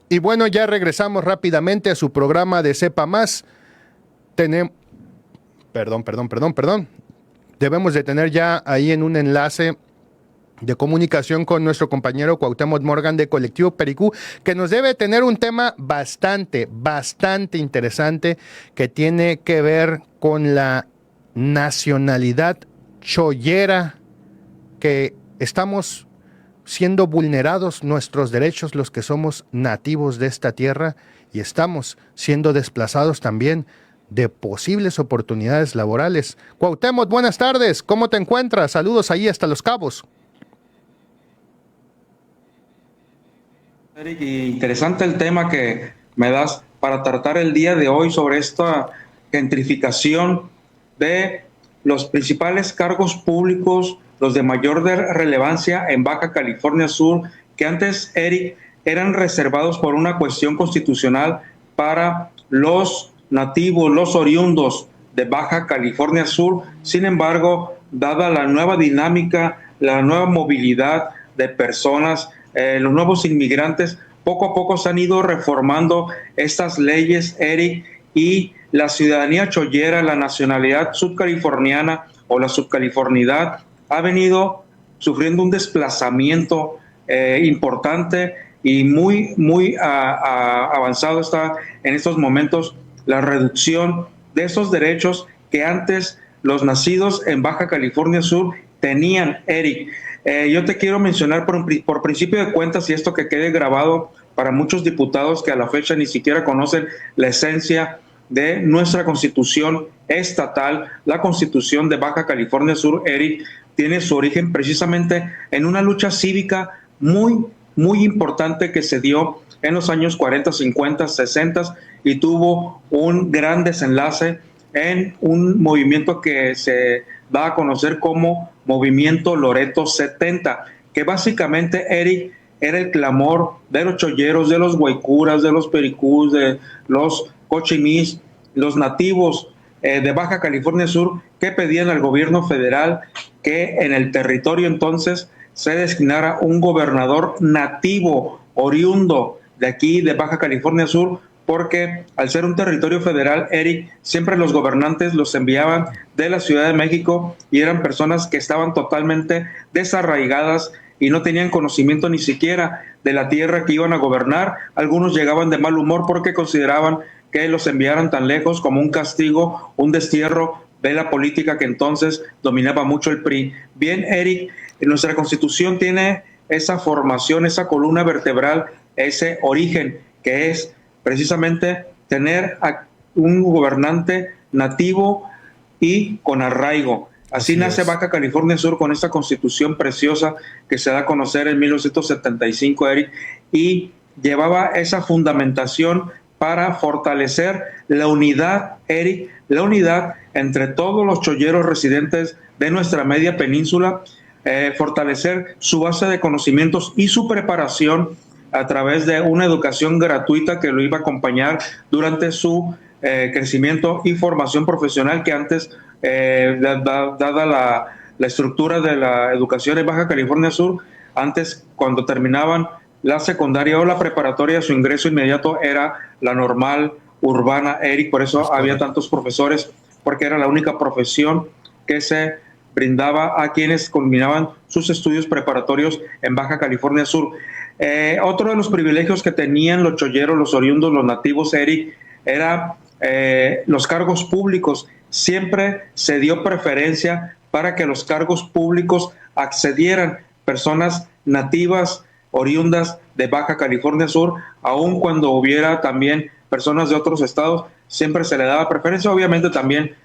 Y bueno, ya regresamos rápidamente a su programa de Sepa Más. Tenemos... Perdón. Debemos de tener ya ahí en un enlace de comunicación con nuestro compañero Cuauhtémoc Morgan de Colectivo Pericú, que nos debe tener un tema bastante interesante que tiene que ver con la nacionalidad chollera, que estamos siendo vulnerados nuestros derechos, los que somos nativos de esta tierra, y estamos siendo desplazados también de posibles oportunidades laborales. Cuauhtémoc, buenas tardes, ¿cómo te encuentras? Saludos ahí hasta Los Cabos. Eric, interesante el tema que me das para tratar el día de hoy sobre esta gentrificación de los principales cargos públicos, los de mayor relevancia en Baja California Sur, que antes, Eric, eran reservados por una cuestión constitucional para los nativos, los oriundos de Baja California Sur. Sin embargo, dada la nueva dinámica, la nueva movilidad de personas, los nuevos inmigrantes, poco a poco se han ido reformando estas leyes, Eric, y la ciudadanía chollera, la nacionalidad subcaliforniana o la subcalifornidad ha venido sufriendo un desplazamiento importante y muy avanzado está en estos momentos la reducción de esos derechos que antes los nacidos en Baja California Sur tenían, Eric. Yo te quiero mencionar por principio de cuentas, y esto que quede grabado para muchos diputados que a la fecha ni siquiera conocen la esencia de nuestra constitución estatal. La constitución de Baja California Sur, Eric, tiene su origen precisamente en una lucha cívica muy importante que se dio en los años 40, 50, 60 y tuvo un gran desenlace en un movimiento que se da a conocer como Movimiento Loreto 70, que básicamente, Eric, era el clamor de los cholleros, de los guaycuras, de los pericús, de los cochimís, los nativos de Baja California Sur, que pedían al gobierno federal que en el territorio entonces se designara un gobernador nativo, oriundo de aquí, de Baja California Sur, porque al ser un territorio federal, Eric, siempre los gobernantes los enviaban de la Ciudad de México y eran personas que estaban totalmente desarraigadas y no tenían conocimiento ni siquiera de la tierra que iban a gobernar. Algunos llegaban de mal humor porque consideraban que los enviaran tan lejos como un castigo, un destierro de la política que entonces dominaba mucho el PRI. Bien, Eric, nuestra Constitución tiene esa formación, esa columna vertebral, ese origen que es precisamente tener a un gobernante nativo y con arraigo. Así nace Baja California Sur con esta constitución preciosa que se da a conocer en 1975, Eric, y llevaba esa fundamentación para fortalecer la unidad, Eric, la unidad entre todos los cholleros residentes de nuestra media península, fortalecer su base de conocimientos y su preparación a través de una educación gratuita que lo iba a acompañar durante su crecimiento y formación profesional, que antes, dada la estructura de la educación en Baja California Sur, antes cuando terminaban la secundaria o la preparatoria, su ingreso inmediato era la normal urbana, Eric, por eso había tantos profesores, porque era la única profesión que se brindaba a quienes culminaban sus estudios preparatorios en Baja California Sur. Otro de los privilegios que tenían los cholleros, los oriundos, los nativos, Eric, era los cargos públicos. Siempre se dio preferencia para que los cargos públicos accedieran personas nativas, oriundas de Baja California Sur, aun cuando hubiera también personas de otros estados, siempre se le daba preferencia, obviamente también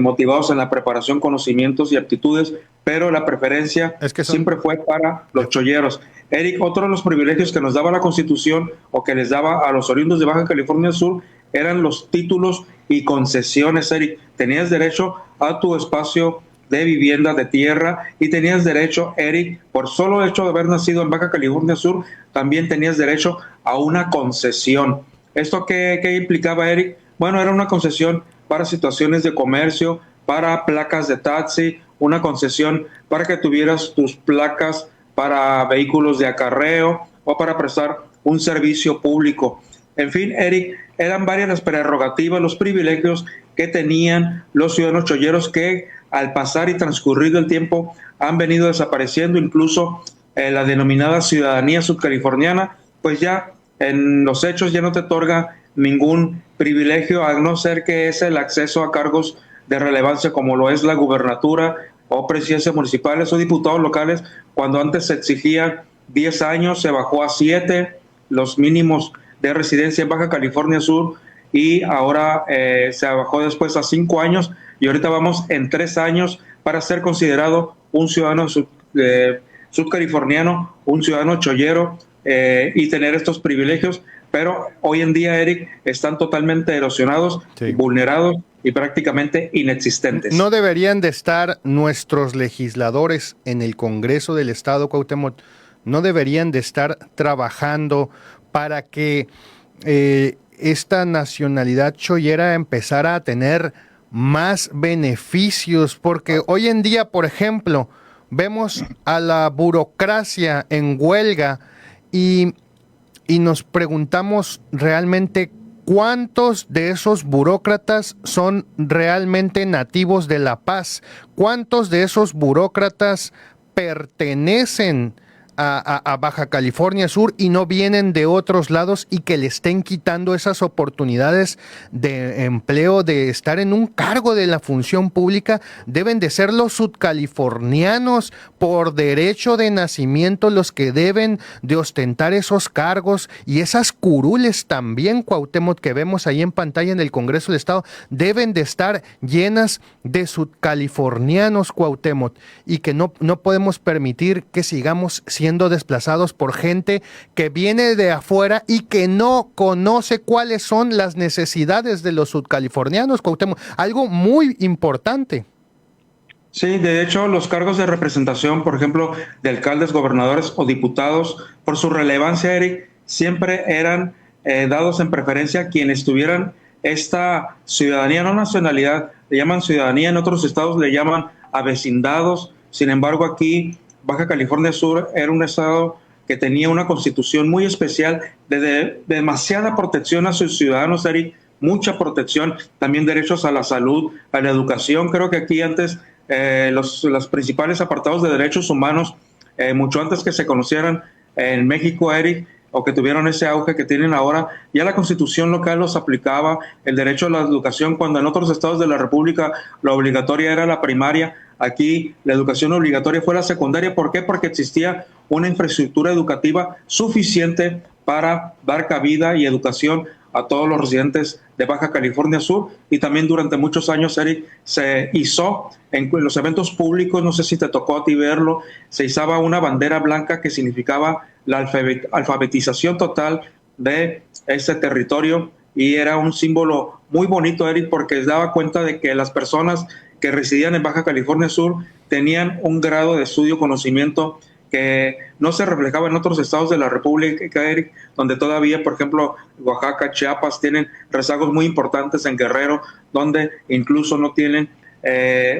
motivados en la preparación, conocimientos y aptitudes, pero la preferencia siempre fue para los cholleros. Eric, otro de los privilegios que nos daba la Constitución o que les daba a los oriundos de Baja California Sur eran los títulos y concesiones, Eric. Tenías derecho a tu espacio de vivienda, de tierra, y tenías derecho, Eric, por solo hecho de haber nacido en Baja California Sur, también tenías derecho a una concesión. ¿Esto qué implicaba, Eric? Bueno, era una concesión para situaciones de comercio, para placas de taxi, una concesión para que tuvieras tus placas para vehículos de acarreo o para prestar un servicio público. En fin, Eric, eran varias las prerrogativas, los privilegios que tenían los ciudadanos cholleros que al pasar y transcurrido el tiempo han venido desapareciendo, incluso la denominada ciudadanía subcaliforniana, pues ya en los hechos ya no te otorga ningún privilegio, a no ser que es el acceso a cargos de relevancia como lo es la gubernatura o presidencias municipales o diputados locales. Cuando antes se exigían 10 años, se bajó a 7 los mínimos de residencia en Baja California Sur, y ahora se bajó después a 5 años, y ahorita vamos en 3 años para ser considerado un ciudadano subcaliforniano, un ciudadano chollero, y tener estos privilegios. Pero hoy en día, Eric, están totalmente erosionados, sí, vulnerados y prácticamente inexistentes. ¿No deberían de estar nuestros legisladores en el Congreso del Estado, Cuauhtémoc? ¿No deberían de estar trabajando para que esta nacionalidad chollera empezara a tener más beneficios? Porque hoy en día, por ejemplo, vemos a la burocracia en huelga y nos preguntamos realmente cuántos de esos burócratas son realmente nativos de La Paz, cuántos de esos burócratas pertenecen a Baja California Sur y no vienen de otros lados, y que le estén quitando esas oportunidades de empleo, de estar en un cargo de la función pública. Deben de ser los sudcalifornianos por derecho de nacimiento los que deben de ostentar esos cargos, y esas curules también, Cuauhtémoc, que vemos ahí en pantalla en el Congreso del Estado, deben de estar llenas de sudcalifornianos, Cuauhtémoc, y que no podemos permitir que sigamos siendo desplazados por gente que viene de afuera y que no conoce cuáles son las necesidades de los sudcalifornianos, Cuauhtémoc. Algo muy importante. Sí, de hecho, los cargos de representación, por ejemplo, de alcaldes, gobernadores o diputados, por su relevancia, Eric, siempre eran dados en preferencia a quienes tuvieran esta ciudadanía, no nacionalidad, le llaman ciudadanía, en otros estados le llaman avecindados. Sin embargo, aquí Baja California Sur era un estado que tenía una constitución muy especial, de demasiada protección a sus ciudadanos, Eric, mucha protección, también derechos a la salud, a la educación. Creo que aquí antes los principales apartados de derechos humanos, mucho antes que se conocieran en México, Eric, o que tuvieron ese auge que tienen ahora, ya la constitución local los aplicaba, el derecho a la educación, cuando en otros estados de la República la obligatoria era la primaria. Aquí la educación obligatoria fue la secundaria. ¿Por qué? Porque existía una infraestructura educativa suficiente para dar cabida y educación a todos los residentes de Baja California Sur. Y también durante muchos años, Eric, se izó en los eventos públicos, no sé si te tocó a ti verlo, se izaba una bandera blanca que significaba la alfabetización total de este territorio, y era un símbolo muy bonito, Eric, porque daba cuenta de que las personas que residían en Baja California Sur tenían un grado de estudio, conocimiento que no se reflejaba en otros estados de la República, Eric, donde todavía, por ejemplo, Oaxaca, Chiapas, tienen rezagos muy importantes, en Guerrero, donde incluso no tienen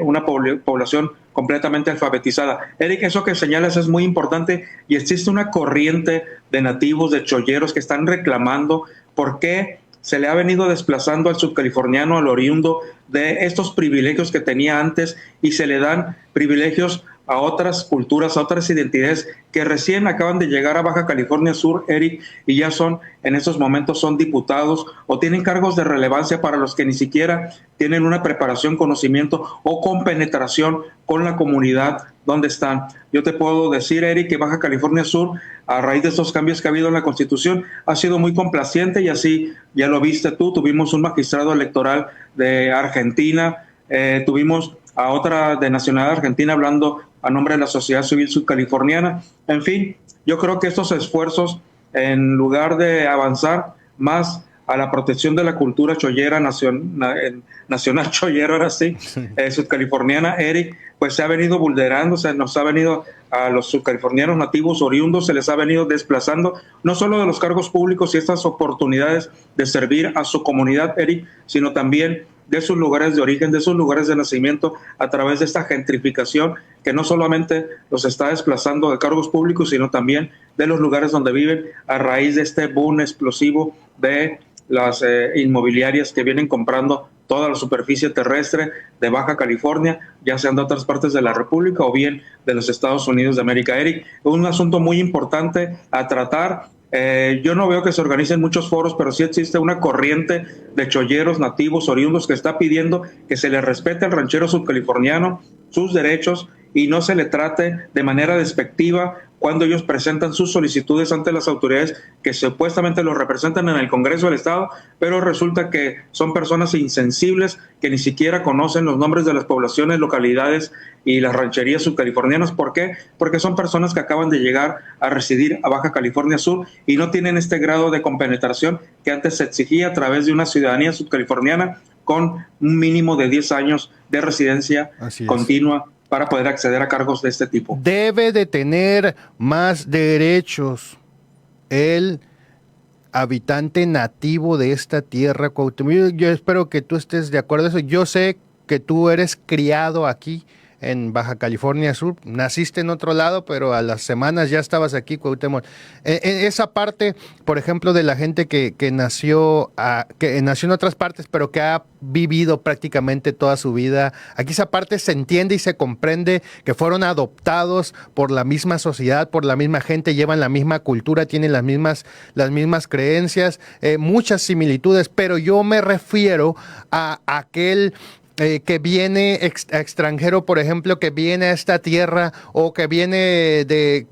una población completamente alfabetizada. Eric, eso que señalas es muy importante, y existe una corriente de nativos, de cholleros, que están reclamando por qué se le ha venido desplazando al subcaliforniano, al oriundo, de estos privilegios que tenía antes, y se le dan privilegios a otras culturas, a otras identidades que recién acaban de llegar a Baja California Sur, Eric, y ya son, en estos momentos, son diputados o tienen cargos de relevancia para los que ni siquiera tienen una preparación, conocimiento o compenetración con la comunidad donde están. Yo te puedo decir, Eric, que Baja California Sur, a raíz de estos cambios que ha habido en la Constitución, ha sido muy complaciente, y así ya lo viste tú, tuvimos un magistrado electoral de Argentina, tuvimos a otra de nacionalidad argentina hablando a nombre de la sociedad civil subcaliforniana. En fin, yo creo que estos esfuerzos, en lugar de avanzar más a la protección de la cultura chollera, nacional chollera, ahora sí, subcaliforniana, Eric, pues se ha venido vulnerando, se nos ha venido a los subcalifornianos nativos oriundos, se les ha venido desplazando, no solo de los cargos públicos y estas oportunidades de servir a su comunidad, Eric, sino también de sus lugares de origen, de sus lugares de nacimiento, a través de esta gentrificación que no solamente los está desplazando de cargos públicos, sino también de los lugares donde viven a raíz de este boom explosivo de las inmobiliarias que vienen comprando toda la superficie terrestre de Baja California, ya sean de otras partes de la República o bien de los Estados Unidos de América. Eric, un asunto muy importante a tratar. Yo no veo que se organicen muchos foros, pero sí existe una corriente de cholleros nativos oriundos que está pidiendo que se le respete al ranchero subcaliforniano sus derechos y no se le trate de manera despectiva cuando ellos presentan sus solicitudes ante las autoridades que supuestamente los representan en el Congreso del Estado, pero resulta que son personas insensibles que ni siquiera conocen los nombres de las poblaciones, localidades y las rancherías subcalifornianas. ¿Por qué? Porque son personas que acaban de llegar a residir a Baja California Sur y no tienen este grado de compenetración que antes se exigía a través de una ciudadanía subcaliforniana con un mínimo de 10 años de residencia continua para poder acceder a cargos de este tipo. Debe de tener más derechos el habitante nativo de esta tierra, Cuauhtémoc. Yo espero que tú estés de acuerdo en eso. Yo sé que tú eres criado aquí en Baja California Sur, naciste en otro lado, pero a las semanas ya estabas aquí, Cuauhtémoc. En esa parte, por ejemplo, de la gente que nació en otras partes, pero que ha vivido prácticamente toda su vida, aquí esa parte se entiende y se comprende que fueron adoptados por la misma sociedad, por la misma gente, llevan la misma cultura, tienen las mismas creencias, muchas similitudes, pero yo me refiero a aquel que viene extranjero, por ejemplo, que viene a esta tierra o que viene de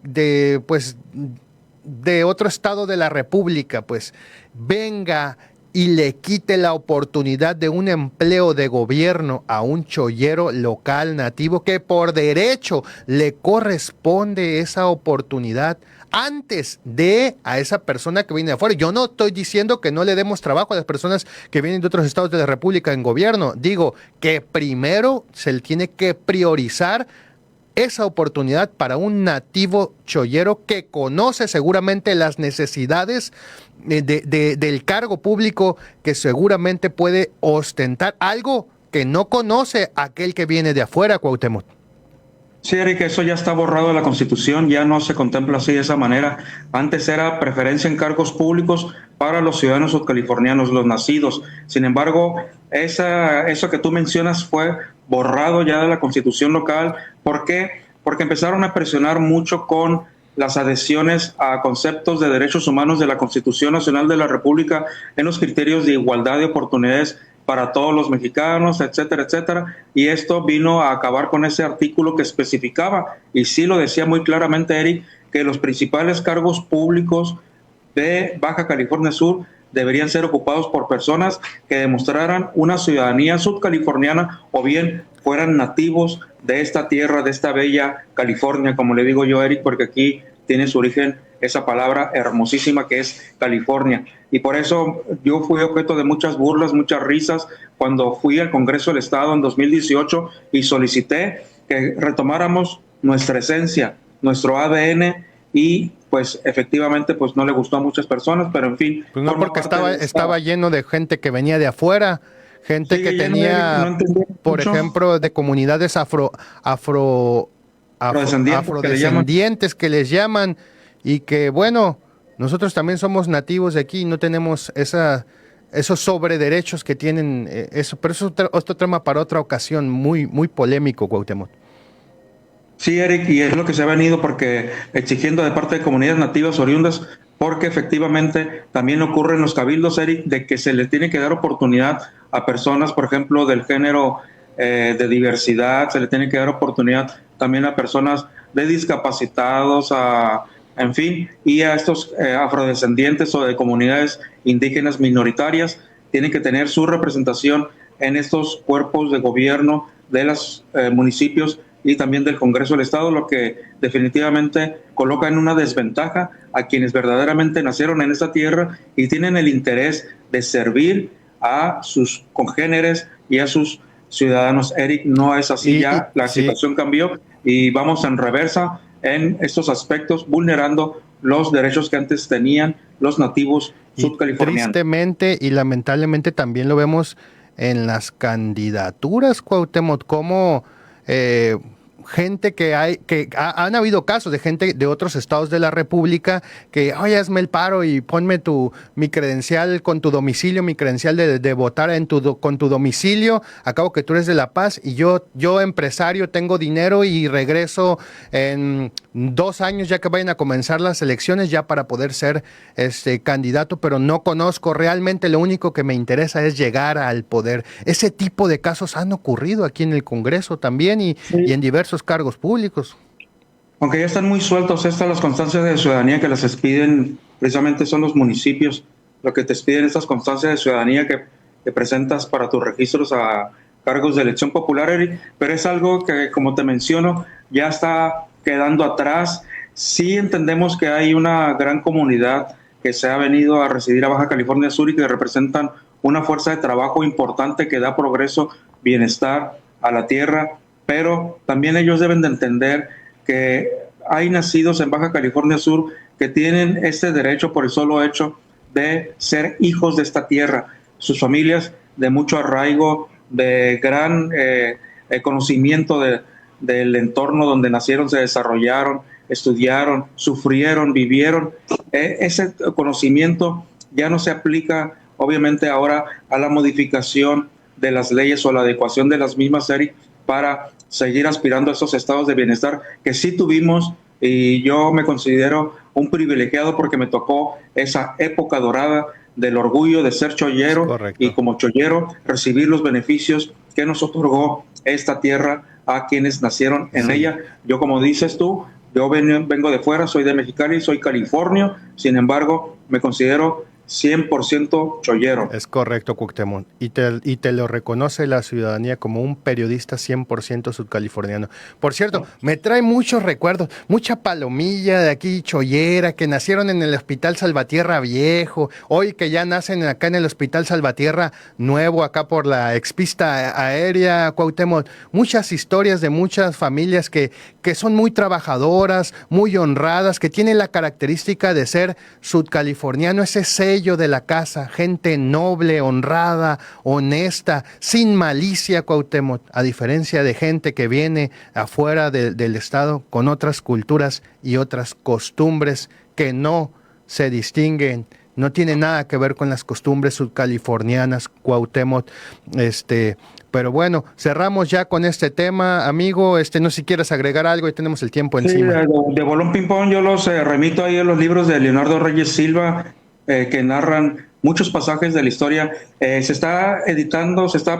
otro estado de la República, pues venga y le quite la oportunidad de un empleo de gobierno a un chollero local nativo que por derecho le corresponde esa oportunidad antes de a esa persona que viene de afuera. Yo no estoy diciendo que no le demos trabajo a las personas que vienen de otros estados de la República en gobierno. Digo que primero se le tiene que priorizar esa oportunidad para un nativo chollero que conoce seguramente las necesidades del cargo público, que seguramente puede ostentar algo que no conoce aquel que viene de afuera, Cuauhtémoc. Sí, Eric, eso ya está borrado de la Constitución, ya no se contempla así de esa manera. Antes era preferencia en cargos públicos para los ciudadanos subcalifornianos, los nacidos. Sin embargo, eso que tú mencionas fue borrado ya de la Constitución local. ¿Por qué? Porque empezaron a presionar mucho con las adhesiones a conceptos de derechos humanos de la Constitución Nacional de la República en los criterios de igualdad de oportunidades para todos los mexicanos, etcétera, etcétera. Y esto vino a acabar con ese artículo que especificaba, y sí lo decía muy claramente Eric, que los principales cargos públicos de Baja California Sur deberían ser ocupados por personas que demostraran una ciudadanía subcaliforniana o bien fueran nativos de esta tierra, de esta bella California, como le digo yo, Eric, porque aquí tiene su origen esa palabra hermosísima que es California. Y por eso yo fui objeto de muchas burlas, muchas risas cuando fui al Congreso del Estado en 2018 y solicité que retomáramos nuestra esencia, nuestro ADN, y pues efectivamente pues no le gustó a muchas personas, pero en fin. Pues no, porque estaba lleno de gente que venía de afuera, gente sí, que tenía, por ejemplo, de comunidades afrodescendientes que les llaman, y que bueno, nosotros también somos nativos de aquí y no tenemos esos sobrederechos que tienen eso, pero eso es otro tema para otra ocasión, muy polémico, Cuauhtémoc. Sí, Eric, y es lo que se ha venido porque exigiendo de parte de comunidades nativas oriundas, porque efectivamente también ocurre en los cabildos, Eric, de que se les tiene que dar oportunidad a personas, por ejemplo, del género de diversidad, se le tiene que dar oportunidad también a personas de discapacitados, en fin, y a estos afrodescendientes o de comunidades indígenas minoritarias, tienen que tener su representación en estos cuerpos de gobierno de los municipios y también del Congreso del Estado, lo que definitivamente coloca en una desventaja a quienes verdaderamente nacieron en esta tierra y tienen el interés de servir a sus congéneres y a sus ciudadanos. Eric, no es así ya, la situación cambió y vamos en reversa en estos aspectos, vulnerando los derechos que antes tenían los nativos subcalifornianos. Tristemente y lamentablemente también lo vemos en las candidaturas, Cuauhtémoc, como gente han habido casos de gente de otros estados de la República que, oye, hazme el paro y ponme mi credencial con tu domicilio, mi credencial de votar con tu domicilio, acabo que tú eres de La Paz y yo empresario tengo dinero y regreso en 2 años ya que vayan a comenzar las elecciones ya para poder ser candidato, pero no conozco, realmente lo único que me interesa es llegar al poder. Ese tipo de casos han ocurrido aquí en el Congreso también y en diversos cargos públicos. Aunque ya están muy sueltos las constancias de ciudadanía que las expiden, precisamente son los municipios lo que te expiden estas constancias de ciudadanía que presentas para tus registros a cargos de elección popular, Eric, pero es algo que, como te menciono, ya está quedando atrás. Sí entendemos que hay una gran comunidad que se ha venido a residir a Baja California Sur y que representan una fuerza de trabajo importante que da progreso, bienestar a la tierra, pero también ellos deben de entender que hay nacidos en Baja California Sur que tienen este derecho por el solo hecho de ser hijos de esta tierra, sus familias de mucho arraigo, de gran conocimiento del entorno donde nacieron, se desarrollaron, estudiaron, sufrieron, vivieron. Ese conocimiento ya no se aplica, obviamente, ahora a la modificación de las leyes o la adecuación de las mismas, Eric, para seguir aspirando a esos estados de bienestar que sí tuvimos, y yo me considero un privilegiado porque me tocó esa época dorada del orgullo de ser chollero. Correcto. Y como chollero recibir los beneficios que nos otorgó esta tierra a quienes nacieron en ella. Yo, como dices tú, yo vengo de fuera, soy de Mexicali, soy californio, sin embargo me considero 100% chollero. Es correcto, Cuauhtémoc. Y te lo reconoce la ciudadanía como un periodista 100% sudcaliforniano. Por cierto, me trae muchos recuerdos, mucha palomilla de aquí, chollera, que nacieron en el Hospital Salvatierra Viejo, hoy que ya nacen acá en el Hospital Salvatierra Nuevo, acá por la expista aérea, Cuauhtémoc. Muchas historias de muchas familias que son muy trabajadoras, muy honradas, que tienen la característica de ser sudcaliforniano, ese sello de la casa, gente noble, honrada, honesta, sin malicia, Cuauhtémoc, a diferencia de gente que viene afuera del estado con otras culturas y otras costumbres que no se distinguen, no tienen nada que ver con las costumbres sudcalifornianas, Cuauhtémoc. Pero bueno, cerramos ya con este tema, amigo. No sé si quieres agregar algo y tenemos el tiempo encima. Sí, de bolón ping-pong yo los remito ahí a los libros de Leonardo Reyes Silva, que narran muchos pasajes de la historia. Se está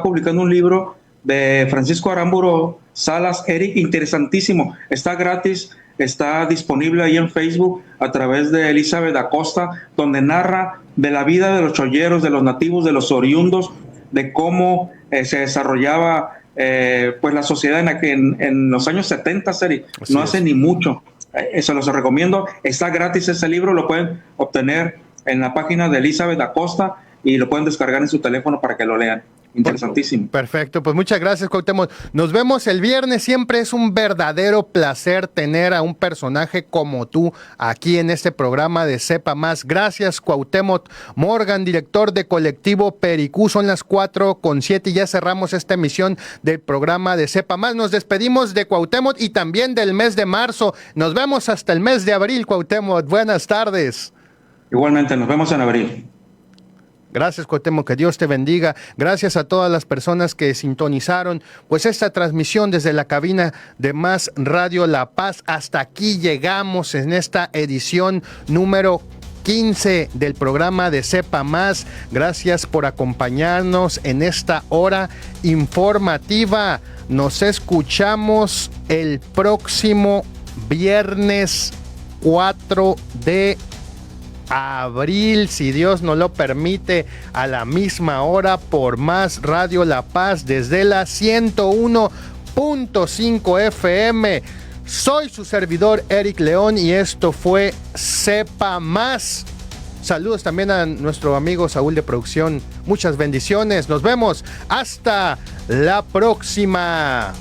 publicando un libro de Francisco Aramburo Salas, Eric, interesantísimo. Está gratis, está disponible ahí en Facebook a través de Elizabeth Acosta, donde narra de la vida de los cholleros, de los nativos, de los oriundos, de cómo se desarrollaba pues la sociedad en los años 70, Eric. No hace ni mucho. Se los recomiendo. Está gratis ese libro, lo pueden obtener en la página de Elizabeth Acosta y lo pueden descargar en su teléfono para que lo lean. Interesantísimo. Perfecto, pues muchas gracias, Cuauhtémoc. Nos vemos el viernes. Siempre es un verdadero placer tener a un personaje como tú aquí en este programa de Sepa Más. Gracias, Cuauhtémoc Morgan, director de Colectivo Pericú. Son las 4:07 y ya cerramos esta emisión del programa de Sepa Más. Nos despedimos de Cuauhtémoc y también del mes de marzo. Nos vemos hasta el mes de abril, Cuauhtémoc. Buenas tardes. Igualmente, nos vemos en abril. Gracias, Cuauhtémoc, que Dios te bendiga. Gracias a todas las personas que sintonizaron pues esta transmisión desde la cabina de Más Radio La Paz. Hasta aquí llegamos en esta edición número 15 del programa de Sepa Más. Gracias por acompañarnos en esta hora informativa. Nos escuchamos el próximo viernes 4 de abril, si Dios nos lo permite, a la misma hora por Más Radio La Paz desde la 101.5 FM. Soy su servidor Eric León y esto fue Sepa Más. Saludos también a nuestro amigo Saúl de producción. Muchas bendiciones. Nos vemos. Hasta la próxima.